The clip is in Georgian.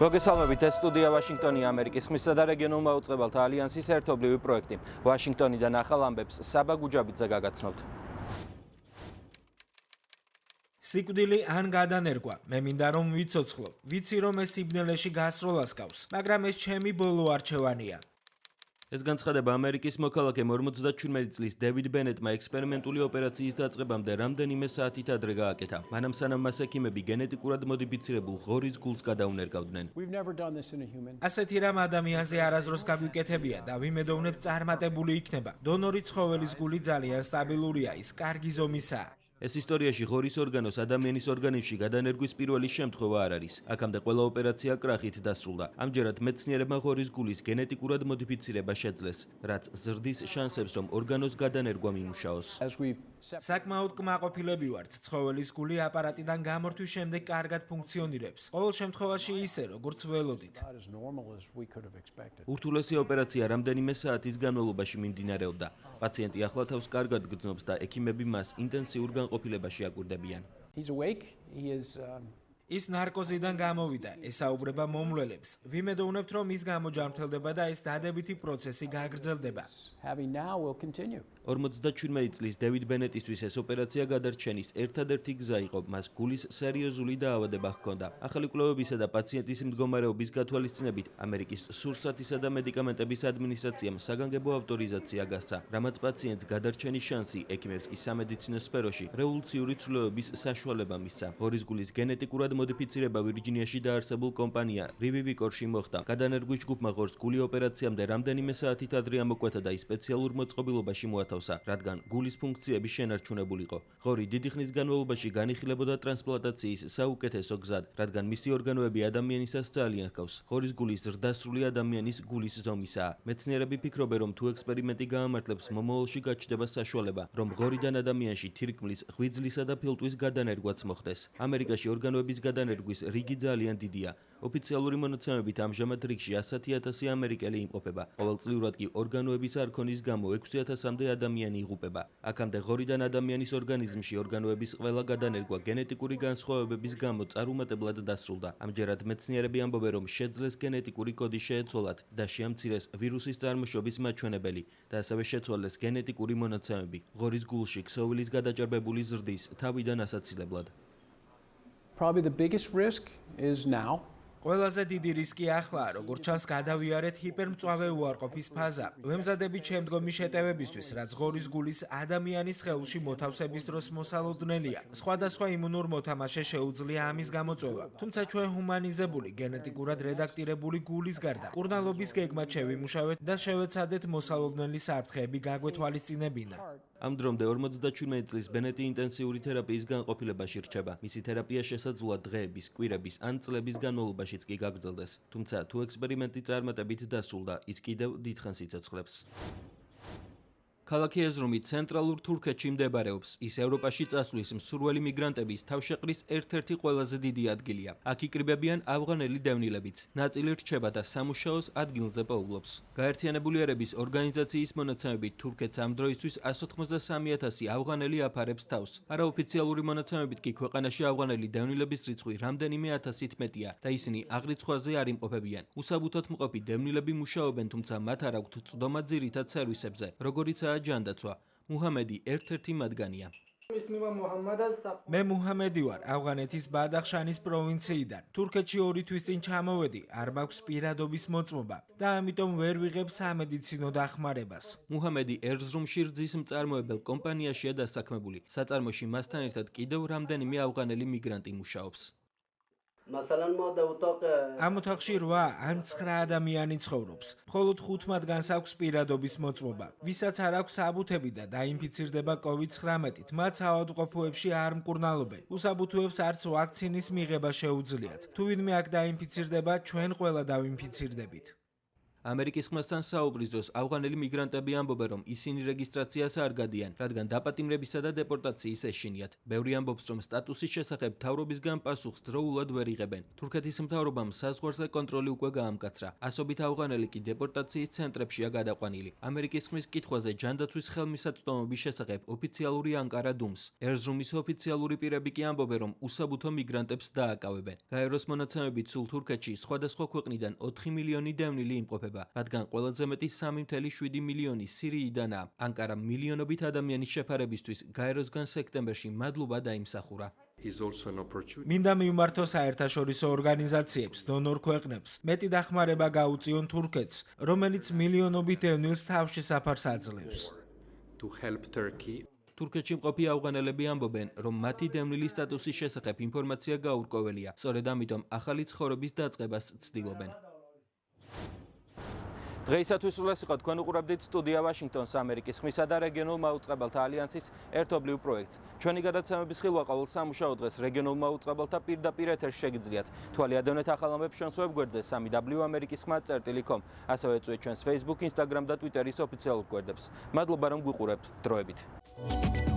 მოგესალმებით, ეს სტუდია ვაშინგტონი, ამერიკის ხმისა და რეგიონულმა უწყებელთა ალიანსის ერთობლივი პროექტი. ვაშინგტონიდან ახალ ამბებს საბა გუჯაბიძე გაგაცნობთ. სიკვდილი ან გადანერგვა, მე მინდა რომ ვიცოცხლო. ვიცი რომ ეს სიბნელეში გასროლას გავს, მაგრამ ეს ჩემი ბოლო არჩევანია. ეს განცხადება ამერიკის მოქალაქემ 57 წლის დევიდ ბენეტმა ექსპერიმენტული ოპერაციის დაწყებამდე რამდენიმე საათით ადრე გააკეთა. მანამ სანამ მას ექიმები გენეტიკურად მოდიფიცირებულ ღორის გულს გადაუნერგავდნენ. ასეთი რამ ადამიანზე არასდროს გაგვიკეთებია და ვიმედოვნებ წარმატებული იქნება. დონორი ცხოველის გული ძალიან სტაბილურია, ის კარგი ზომისაა. ეს ისტორიაში ღორის ორგანოს ადამიანის ორგანიზმში გადანერგვის პირველი შემთხვევა არ არის. აქამდე ყველა ოპერაცია კრახით დასრულდა. ამჯერად მეცნიერებმა ღორის გულის გენეტიკურად მოდიფიცირება შეძლეს, რაც ზრდის შანსებს, რომ ორგანოს გადანერგვა მიმუშაოს. საკმაოდ კმაყოფილები ვართ. ცხოველის გული აპარატიდან გამორთვის შემდეგ კარგად ფუნქციონირებს. ყოველ შემთხვევაში ისე, როგორც ველოდით. ურთულესი ოპერაცია რამდენიმე საათის განმავლობაში მიმდინარეობდა. პაციენტი ახლა თავს კარგად გრძნობს და ექიმები მას ინტენსიურ განყოფილებაში აკვირდებიან. ის ნარკოზიდან გამოვიდა, ესაუბრება მომვლელებს. ვიმედოვნებთ, რომ ის გამოჯამრთელდება და ეს დადებითი პროცესი გაგრძელდება. 57 წლის დევიდ ბენეტისთვის ეს ოპერაცია გადარჩენის ერთადერთი გზა იყო, მას გულის სერიოზული დაავადება ჰქონდა. ახალი კვლევებისა და პაციენტის მდგომარეობის გათვალისწინებით ამერიკის სურსათისა და მედიკამენტების ადმინისტრაციამ საგანგებო ავტორიზაცია გასცა, რამაც პაციენტს გადარჩენის შანსი, ექიმებს კი სამედიცინო სფეროში რევოლუციური ცვლილებების საშუალება მისცა. ღორის გულის გენეტიკურად მოდიფიცირება ვირჯინიაში დაარსებულ კომპანია რივივიკორში მოხდა. გადანერგვის ჯგუფმა ღორს გული ოპერაციამდე რამდენიმე საათით ადრე ამოკვეთა და ის სპეციალურ მოწყობილობაში მოათავსა, რადგან გულის ფუნქციები შენარჩუნებულიყო. ღორი დიდი ხნის განმავლობაში განიხილებოდა ტრანსპლანტაციის საუკეთესო გზად, რადგან მისი ორგანოები ადამიანისას ძალიან ჰგავს. ღორის გული ზრდასრული ადამიანის გულის ზომისაა. მეცნიერები ფიქრობენ, რომ თუ ექსპერიმენტი გაამართლებს, მომავალში გაჩნდება საშუალება, რომ ღორიდან ადამიანში თირკმლის, ღვიძლისა და ფილტვის გადანერგვაც მოხდეს. ამერიკაში ორგანოების გადანერგვის რიგი ძალიან დიდია. ოფიციალური მონაცემებით ამჟამად რიგში 100,000 ამერიკელი იმყოფება. ყოველწლიურად კი ორგანოების არქონის გამო 6,000-მდე ადამიანი იღუპება. აქამდე ღორიდან ადამიანის ორგანიზმში ორგანოების ყველა გადანერგვა გენეტიკური განსხვავებების გამო წარუმატებლად დასრულდა. ამჯერად მეცნიერები ამბობენ, რომ შეძლეს გენეტიკური კოდი შეეცვალათ და შეამცირეს ვირუსის წარმოშობის მაჩვენებელი და ასევე შეცვალეს გენეტიკური მონაცემები ღორის გულში ქსოვილის გადაჭარბებული ზრდის თავიდან ასაცილებლად. Probably the biggest risk is now. ყველაზე დიდი რისკი ახლა, როგორც ჩანს, გადავიარეთ ჰიპერმწვავე უარყოფის ფაზა. ვემზადებით შემდგომი შეტევებისთვის, რაც ღორის გულის ადამიანის სხეულში მოთავსების დროს მოსალოდნელია. სხვადასხვა იმუნურ მოთამაშეს შეუძლია ამის გამოწვევა. თუმცა ჩვენ ჰუმანიზებული, გენეტიკურად რედაქტირებული გულის გარდა, მკურნალობის გეგმად შევიმუშავეთ და შევეცადეთ მოსალოდნელი საფრთხეები გაგვეთვალისწინებინა. ამ დრომდე 57 წლის ბენეტი ინტენსიური თერაპიის განყოფილებაში რჩება. მისი თერაპია შესაძლოა დღეების, კვირების ან წლების განმავლობაშიც კი გაგრძელდეს. თუმცა თუ ექსპერიმენტი წარმატებით დასრულდა, ის კიდევ დიდხანს იცოცხლებს. ქალაქი ეზრუმი ცენტრალურ თურქეთში მდებარეობს. ის ევროპაში წასვლის მსურველი მიგრანტების თავშეყრის ერთ-ერთი ყველაზე დიდი ადგილია. აქ იკრიბებიან ავღანელი დევნილებიც. ნაწილი რჩება და სამუშაოს ადგილზე პოულობს. გაერთიანებული ერების ორგანიზაციის მონაცემებით თურქეთს ამ დროისთვის 183,000 ავღანელი აფარებს თავს. არაოფიციალური მონაცემებით კი ქვეყანაში ავღანელი დევნილების რიცხვი რამდენიმე ათასით მეტია და ისინი აღრიცხვაზე არ იმყოფებიან. უსაბუთოდ მყოფი დევნილები მუშაობენ, თუმცა მათ არ აქვთ წვდომა ძირითად სერვისებზე, როგორიცაა ჯანდაცვა. მუჰამედი ერთ-ერთი მათგანია. მე მუჰამედი ვარ, ავღანეთის ბადახშანის პროვინციიდან. თურქეთში 2 თვის წინ ჩამოვედი, არ მაქვს პირადობის მოწმობა და ამიტომ ვერ ვიღებ სამედიცინო დახმარებას. მუჰამედი ერზრუმში რძის მწარმოებელ კომპანიაშია დასაქმებული. საწარმოში მასთან ერთად კიდევ რამდენიმე ავღანელი მიგრანტი მუშაობს. ამ ოთახში 8 ან 9 ადამიანი ცხოვრობს. მხოლოდ 5 მათგანს აქვს პირადობის მოწმობა. ვისაც არ აქვს საბუთები და დაინფიცირდება COVID-19-ით, მათ საავადმყოფოებში არ მკურნალობენ. უსაბუთოებს არც ვაქცინის მიღება შეუძლიათ. თუ ვინმე აქ დაინფიცირდება, ჩვენ ყველა დავინფიცირდებით. ამერიკის ხმასთან საუბრის დროს ავღანელი მიგრანტები ამბობენ, რომ ისინი რეგისტრაციას არ გადიან, რადგან დაპატიმრებისა და დეპორტაციის ეშინიათ. ბევრი ამბობს, რომ სტატუსის შესახებ მთავრობისგან პასუხს დროულად ვერ იღებენ. თურქეთის მთავრობამ საზღვარზე კონტროლი უკვე გაამკაცრა. ასობით ავღანელი კი დეპორტაციის ცენტრებშია გადაყვანილი. ამერიკის ხმის კითხვაზე ჯანდაცვის ხელმისაწვდომობის შესახებ ოფიციალური ანკარა დუმს. ერზრუმის ოფიციალური პირები კი ამბობენ, რომ უსაბუთო მიგრანტებს დააკავებენ. გაეროს მონაცემებით სულ თურქეთში სხვადასხვა ქვეყნიდან 4 მილიონი დევნილი იმყოფება, რადგან ყველაზე მეტი 3.7 მილიონი სირიიდანაა. ანკარამ მილიონობით ადამიანის შეფარებისთვის გაეროსგან სექტემბერში მადლობა დაიმსახურა. მინდა მიმართო საერთაშორისო ორგანიზაციებს, დონორ ქვეყნებს, მეტი დახმარება გაუწიონ თურქეთს, რომელიც მილიონობით დევნილს თავში საფარს აძლევს. თურქეთში მყოფი ავღანელები ამბობენ, რომ მათი დევნილი სტატუსის შესახებ ინფორმაცია გაურკვეველია. სწორედ ამიტომ ახალი ცხოვრების დაწყებას ცდილობენ. დღეისათვის სულ ეს იყო. თქვენ უყურებდით სტუდია ვაშინგტონს ამერიკის ხმისა და რეგიონულ მაუწყებელთა ალიანსის ერთობლივ პროექტს. ჩვენი გადაცემების ხილვა ყოველ სამუშაო დღეს რეგიონულ მაუწყებელთა პირდაპირ ეთერში შეგიძლიათ. თვალი ადევნეთ ახალ ამბებს ჩვენს ვებგვერდზე www.amerikiskhma.com. ასევე ეწვიეთ ჩვენს Facebook, Instagram და Twitter-ის ოფიციალურ გვერდებს. მადლობა რომ გვიყურებთ. დროებით.